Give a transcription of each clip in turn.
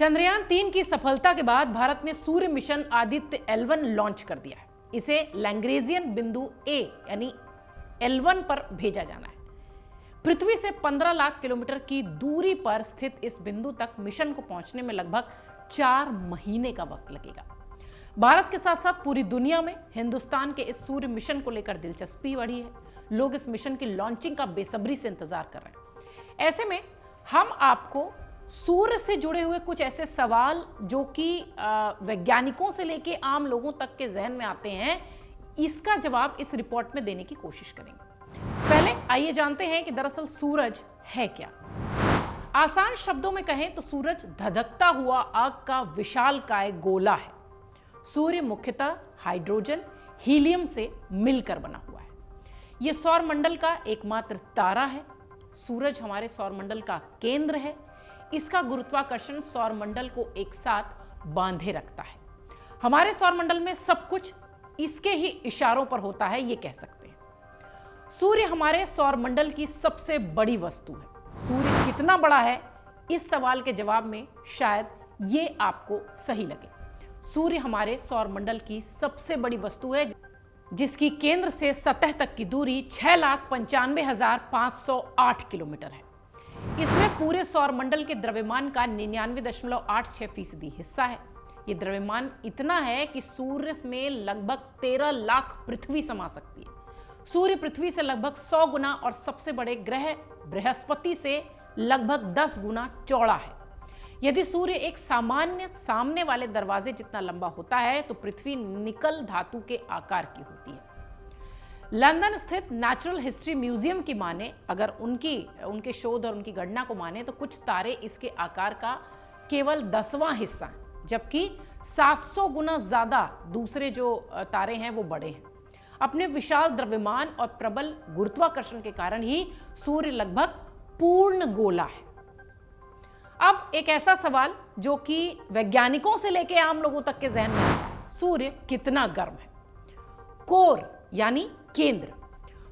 चंद्रयान-3 की सफलता के बाद भारत ने सूर्य मिशन आदित्य L1 लॉन्च कर दिया है। इसे लैग्रेंजियन बिंदु A यानी L1 पर भेजा जाना है। पृथ्वी से 15 लाख किलोमीटर की दूरी पर स्थित इस बिंदु तक मिशन को पहुंचने में लगभग 4 महीने का वक्त लगेगा। भारत के साथ साथ पूरी दुनिया में हिंदुस्तान के इस सूर्य मिशन को लेकर दिलचस्पी बढ़ी है। लोग इस मिशन की लॉन्चिंग का बेसब्री से इंतजार कर रहे हैं। ऐसे में हम आपको सूर्य से जुड़े हुए कुछ ऐसे सवाल जो कि वैज्ञानिकों से लेके आम लोगों तक के जहन में आते हैं, इसका जवाब इस रिपोर्ट में देने की कोशिश करेंगे। पहले आइए जानते हैं कि दरअसल सूरज है क्या। आसान शब्दों में कहें तो सूरज धधकता हुआ आग का विशालकाय गोला है। सूर्य मुख्यतः हाइड्रोजन, हीलियम से मिलकर बना हुआ है। यह सौरमंडल का एकमात्र तारा है। सूरज हमारे सौरमंडल का केंद्र है। इसका गुरुत्वाकर्षण सौरमंडल को एक साथ बांधे रखता है। हमारे सौरमंडल में सब कुछ इसके ही इशारों पर होता है, ये कह सकते हैं। सूर्य हमारे सौरमंडल की सबसे बड़ी वस्तु है। सूर्य कितना बड़ा है, इस सवाल के जवाब में शायद ये आपको सही लगे। सूर्य हमारे सौरमंडल की सबसे बड़ी वस्तु है, जिसकी केंद्र से सतह तक की दूरी 6,95,508 किलोमीटर है। इसमें पूरे सौरमंडल के द्रव्यमान का 99.86% हिस्सा है। यह द्रव्यमान इतना है कि सूर्य में लगभग 13 लाख पृथ्वी समा सकती है। सूर्य पृथ्वी से लगभग 100 गुना और सबसे बड़े ग्रह बृहस्पति से लगभग 10 गुना चौड़ा है। यदि सूर्य एक सामान्य सामने वाले दरवाजे जितना लंबा होता है तो पृथ्वी निकल धातु के आकार की होती है। लंदन स्थित नेचुरल हिस्ट्री म्यूजियम की माने, अगर उनके शोध और उनकी गणना को माने तो कुछ तारे इसके आकार का केवल 10वां हिस्सा है, जबकि 700 गुना ज्यादा दूसरे जो तारे हैं वो बड़े हैं। अपने विशाल द्रव्यमान और प्रबल गुरुत्वाकर्षण के कारण ही सूर्य लगभग पूर्ण गोला है। अब एक ऐसा सवाल जो कि वैज्ञानिकों से लेकर आम लोगों तक के जहन में आता है, सूर्य कितना गर्म है। कोर यानी केंद्र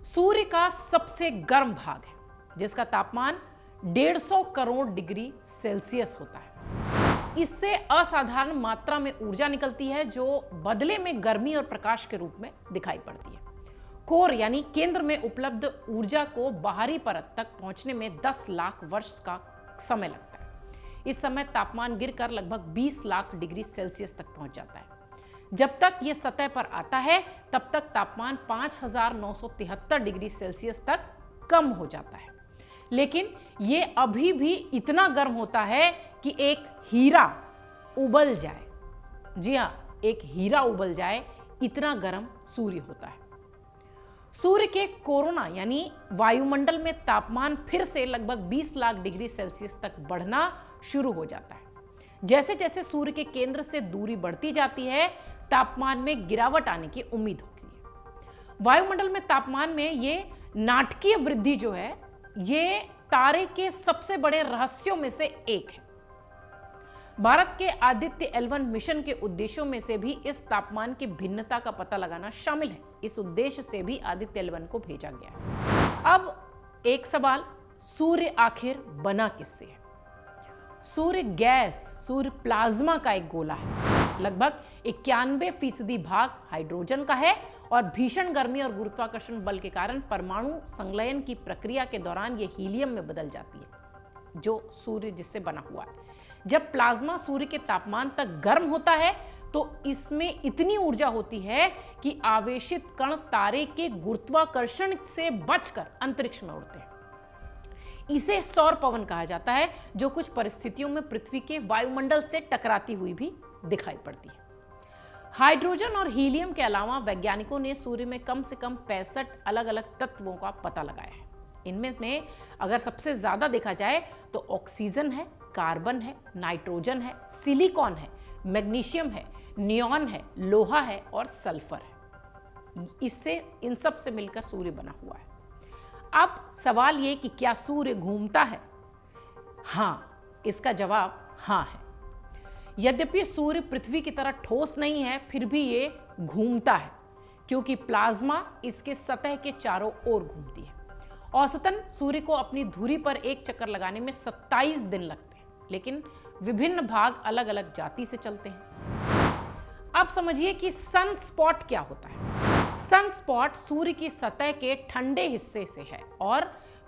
सूर्य का सबसे गर्म भाग है, जिसका तापमान 150 करोड़ डिग्री सेल्सियस होता है। इससे असाधारण मात्रा में ऊर्जा निकलती है, जो बदले में गर्मी और प्रकाश के रूप में दिखाई पड़ती है। कोर यानी केंद्र में उपलब्ध ऊर्जा को बाहरी परत तक पहुंचने में 10 लाख वर्ष का समय लगता है। इस समय तापमान गिरकर लगभग 20 लाख डिग्री सेल्सियस तक पहुंच जाता है। जब तक यह सतह पर आता है तब तक तापमान 5,973 डिग्री सेल्सियस तक कम हो जाता है। लेकिन यह अभी भी इतना गर्म होता है कि एक हीरा उबल जाए। जी हां, एक हीरा उबल जाए, इतना गर्म सूर्य होता है। सूर्य के कोरोना यानी वायुमंडल में तापमान फिर से लगभग 20 लाख डिग्री सेल्सियस तक बढ़ना शुरू हो जाता है। जैसे जैसे सूर्य के केंद्र से दूरी बढ़ती जाती है, तापमान में गिरावट आने की उम्मीद होती है। वायुमंडल में तापमान में ये नाटकीय वृद्धि जो है, ये तारे के सबसे बड़े रहस्यों में से एक है। भारत के आदित्य L1 मिशन के उद्देश्यों में से भी इस तापमान की भिन्नता का पता लगाना शामिल है। इस उद्देश्य से भी आदित्य L1 को भेजा गया है। अब एक सवाल, सूर्य आखिर बना किससे है? सूर्य गैस, सूर्य प्लाज्मा का एक गोला है। लगभग 91% भाग हाइड्रोजन का है और भीषण गर्मी और गुरुत्वाकर्षण बल के कारण परमाणु संलयन की प्रक्रिया के दौरान यह हीलियम में बदल जाती है, जो सूर्य जिससे बना हुआ है। जब प्लाज्मा सूर्य के तापमान तक गर्म होता है तो इसमें इतनी ऊर्जा होती है कि आवेशित कण तारे के गुरुत्वाकर्षण से बचकर अंतरिक्ष में उड़ते हैं। इसे सौर पवन कहा जाता है, जो कुछ परिस्थितियों में पृथ्वी के वायुमंडल से टकराती हुई भी दिखाई पड़ती है। हाइड्रोजन और हीलियम के अलावा वैज्ञानिकों ने सूर्य में कम से कम 65 अलग अलग तत्वों का पता लगाया है। इनमें से अगर सबसे ज्यादा देखा जाए तो ऑक्सीजन है, कार्बन है, नाइट्रोजन है, सिलिकॉन है, मैग्नीशियम है, नियॉन है, लोहा है और सल्फर है। इससे इन सब से मिलकर सूर्य बना हुआ है। अब सवाल ये कि क्या सूर्य घूमता है? हां, इसका जवाब हां है। यद्यपि सूर्य पृथ्वी की तरह ठोस नहीं है, फिर भी ये घूमता है, क्योंकि प्लाज्मा इसके सतह के चारों ओर घूमती है। औसतन सूर्य को अपनी धुरी पर एक चक्कर लगाने में 27 दिन लगते हैं, लेकिन विभिन्न भाग अलग अलग जाति से चलते हैं। अब समझिए कि सन स्पॉट क्या होता है। सन स्पॉट सूर्य की सतह के ठंडे हिस्से से है और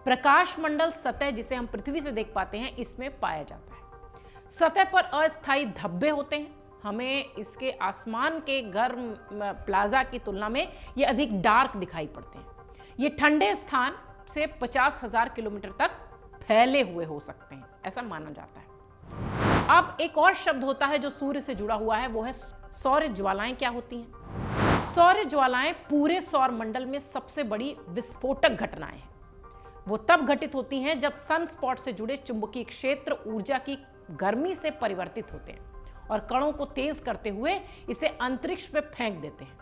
प्रकाश मंडल सतह जिसे हम पृथ्वी से देख पाते हैं इसमें पाया जाता है। सतह पर अस्थायी धब्बे होते हैं। हमें इसके आसमान के गर्म प्लाजा की तुलना में ये अधिक डार्क दिखाई पड़ते हैं। ये ठंडे स्थान से 50,000 किलोमीटर तक फैले हुए हो सकते हैं, ऐसा माना जाता है। अब एक और शब्द होता है जो सूर्य से जुड़ा हुआ है, वो है सौर ज्वालाएं। क्या होती हैं? सौर ज्वालाएं पूरे सौर मंडल में सबसे बड़ी विस्फोटक घटनाएं हैं। वो तब घटित होती हैं जब सन स्पॉट से जुड़े चुंबकीय क्षेत्र ऊर्जा की गर्मी से परिवर्तित होते हैं और कणों को तेज करते हुए इसे अंतरिक्ष में फेंक देते हैं।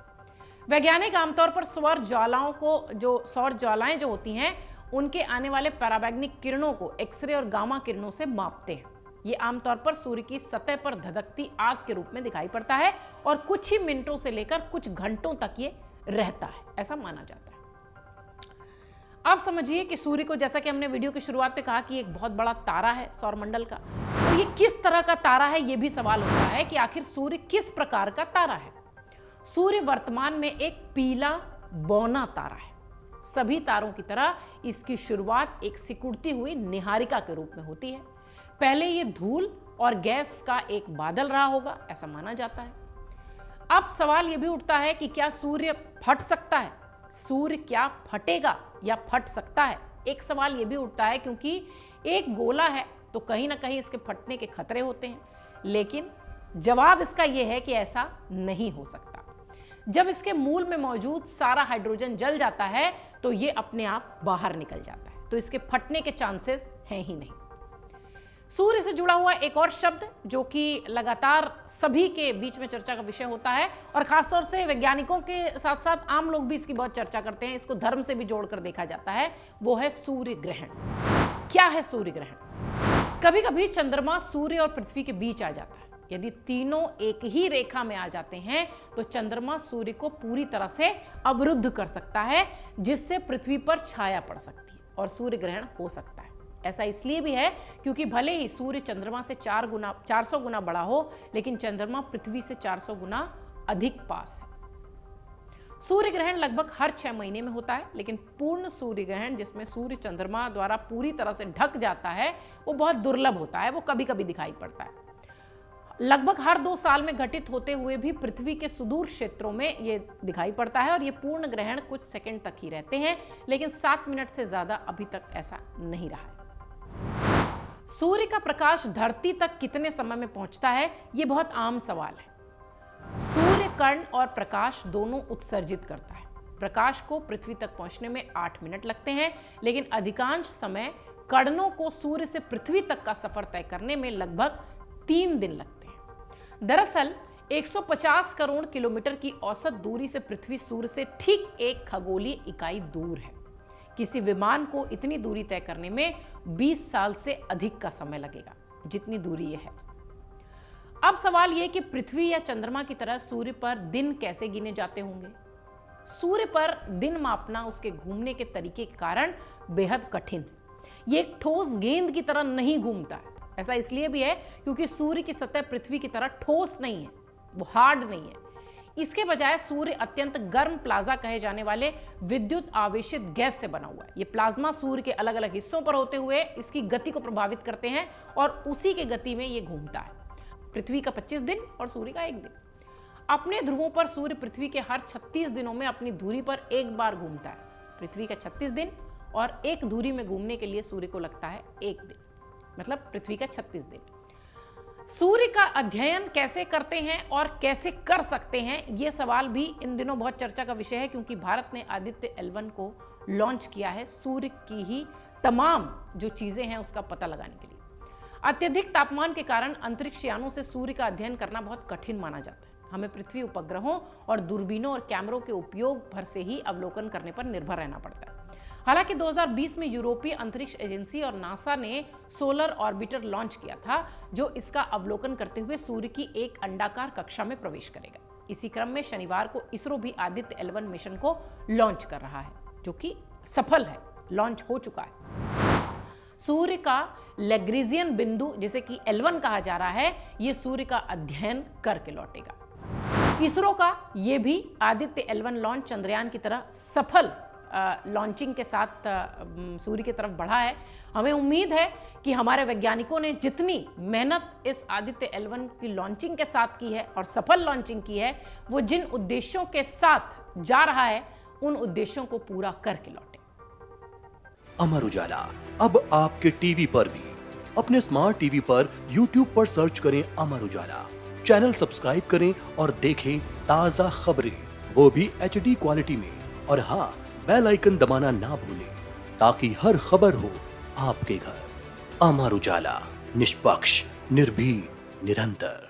वैज्ञानिक आमतौर पर सौर ज्वालाएं जो होती हैं उनके आने वाले पराबैंगनी किरणों को एक्सरे और गामा किरणों से मापते हैं। ये आमतौर पर सूर्य की सतह पर धधकती आग के रूप में दिखाई पड़ता है और कुछ ही मिनटों से लेकर कुछ घंटों तक ये रहता है, ऐसा माना जाता है। अब समझिए कि सूर्य को, जैसा कि हमने वीडियो की शुरुआत में कहा कि एक बहुत बड़ा तारा है सौरमंडल का, तो ये किस तरह का तारा है, ये भी सवाल होता है कि आखिर सूर्य किस प्रकार का तारा है। सूर्य वर्तमान में एक पीला बौना तारा है। सभी तारों की तरह इसकी शुरुआत एक सिकुड़ती हुई निहारिका के रूप में होती है। पहले ये धूल और गैस का एक बादल रहा होगा, ऐसा माना जाता है। अब सवाल ये भी उठता है कि क्या सूर्य फट सकता है? सूर्य क्या फटेगा या फट सकता है? एक सवाल ये भी उठता है क्योंकि एक गोला है तो कहीं ना कहीं इसके फटने के खतरे होते हैं, लेकिन जवाब इसका यह है कि ऐसा नहीं हो सकता। जब इसके मूल में मौजूद सारा हाइड्रोजन जल जाता है तो ये अपने आप बाहर निकल जाता है, तो इसके फटने के चांसेस हैं ही नहीं। सूर्य से जुड़ा हुआ एक और शब्द जो कि लगातार सभी के बीच में चर्चा का विषय होता है और खासतौर से वैज्ञानिकों के साथ साथ आम लोग भी इसकी बहुत चर्चा करते हैं, इसको धर्म से भी जोड़कर देखा जाता है, वो है सूर्य ग्रहण। क्या है सूर्य ग्रहण? कभी कभी चंद्रमा सूर्य और पृथ्वी के बीच आ जाता है। यदि तीनों एक ही रेखा में आ जाते हैं तो चंद्रमा सूर्य को पूरी तरह से अवरुद्ध कर सकता है, जिससे पृथ्वी पर छाया पड़ सकती है और सूर्य ग्रहण हो सकता है। ऐसा इसलिए भी है क्योंकि भले ही सूर्य चंद्रमा से 400 गुना बड़ा हो, लेकिन चंद्रमा पृथ्वी से 400 गुना अधिक पास है। सूर्य ग्रहण लगभग हर 6 महीने में होता है, लेकिन पूर्ण सूर्य ग्रहण जिसमें सूर्य चंद्रमा द्वारा पूरी तरह से ढक जाता है वो बहुत दुर्लभ होता है, वो कभी कभी दिखाई पड़ता है। लगभग हर 2 साल में घटित होते हुए भी पृथ्वी के सुदूर क्षेत्रों में ये दिखाई पड़ता है और ये पूर्ण ग्रहण कुछ सेकंड तक ही रहते हैं, लेकिन 7 मिनट से ज्यादा अभी तक ऐसा नहीं रहा है। सूर्य का प्रकाश धरती तक कितने समय में पहुंचता है, ये बहुत आम सवाल है। सूर्य कर्ण और प्रकाश दोनों उत्सर्जित करता है। प्रकाश को पृथ्वी तक पहुंचने में 8 मिनट लगते हैं, लेकिन अधिकांश समय कणों को सूर्य से पृथ्वी तक का सफर तय करने में लगभग 3 दिन लगते हैं। दरअसल 150 करोड़ किलोमीटर की औसत दूरी से पृथ्वी सूर्य से ठीक 1 खगोलीय इकाई दूर है। किसी विमान को इतनी दूरी तय करने में 20 साल से अधिक का समय लगेगा, जितनी दूरी यह है। अब सवाल यह कि पृथ्वी या चंद्रमा की तरह सूर्य पर दिन कैसे गिने जाते होंगे। सूर्य पर दिन मापना उसके घूमने के तरीके के कारण बेहद कठिन है। ये एक ठोस गेंद की तरह नहीं घूमता है। ऐसा इसलिए भी है क्योंकि सूर्य की सतह पृथ्वी की तरह ठोस नहीं है, वो हार्ड नहीं है। इसके बजाय सूर्य अत्यंत गर्म प्लाज्मा कहे जाने वाले विद्युत आवेशित गैस से बना हुआ है। ये प्लाज्मा सूर्य के अलग अलग हिस्सों पर होते हुए इसकी गति को प्रभावित करते हैं और उसी के गति में ये घूमता है। पृथ्वी का 25 दिन और सूर्य का 1 दिन। अपने ध्रुवों पर सूर्य पृथ्वी के हर 36 दिनों में अपनी धुरी पर एक बार घूमता है। पृथ्वी का 36 दिन और एक धुरी में घूमने के लिए सूर्य को लगता है 1 दिन, मतलब पृथ्वी का 36 दिन। सूर्य का अध्ययन कैसे करते हैं और कैसे कर सकते हैं, ये सवाल भी इन दिनों बहुत चर्चा का विषय है, क्योंकि भारत ने आदित्य L1 को लॉन्च किया है सूर्य की ही तमाम जो चीजें हैं उसका पता लगाने के लिए। अत्यधिक तापमान के कारण अंतरिक्ष यानों से सूर्य का अध्ययन करना बहुत कठिन माना जाता है। हमें पृथ्वी उपग्रहों और दूरबीनों और कैमरों के उपयोग भर से ही अवलोकन करने पर निर्भर रहना पड़ता है। हालांकि 2020 में यूरोपीय अंतरिक्ष एजेंसी और नासा ने सोलर ऑर्बिटर लॉन्च किया था, जो इसका अवलोकन करते हुए सूर्य की एक अंडाकार कक्षा में प्रवेश करेगा। इसी क्रम में शनिवार को इसरो भी आदित्य L1 मिशन को लॉन्च कर रहा है, जो कि सफल है, लॉन्च हो चुका है। सूर्य का लैग्रेंजियन बिंदु जिसे कि L1 कहा जा रहा है, ये सूर्य का अध्ययन करके लौटेगा। इसरो का ये भी आदित्य L1 लॉन्च चंद्रयान की तरह सफल लॉन्चिंग के साथ सूर्य की तरफ बढ़ा है। हमें उम्मीद है कि हमारे वैज्ञानिकों ने जितनी मेहनत इस आदित्य L1 की लॉन्चिंग के साथ की है और सफल लॉन्चिंग की है, वो जिन उद्देश्यों के साथ जा रहा है उन उद्देश्यों को पूरा करके लौटे। अमर उजाला अब आपके टीवी पर भी। अपने स्मार्ट टीवी पर YouTube पर सर्च करें अमर उजाला, चैनल सब्सक्राइब करें और देखें ताजा खबरें, वो भी HD क्वालिटी में। और हाँ, बेल आइकन दबाना ना भूलें ताकि हर खबर हो आपके घर। अमर उजाला, निष्पक्ष, निर्भीक, निरंतर।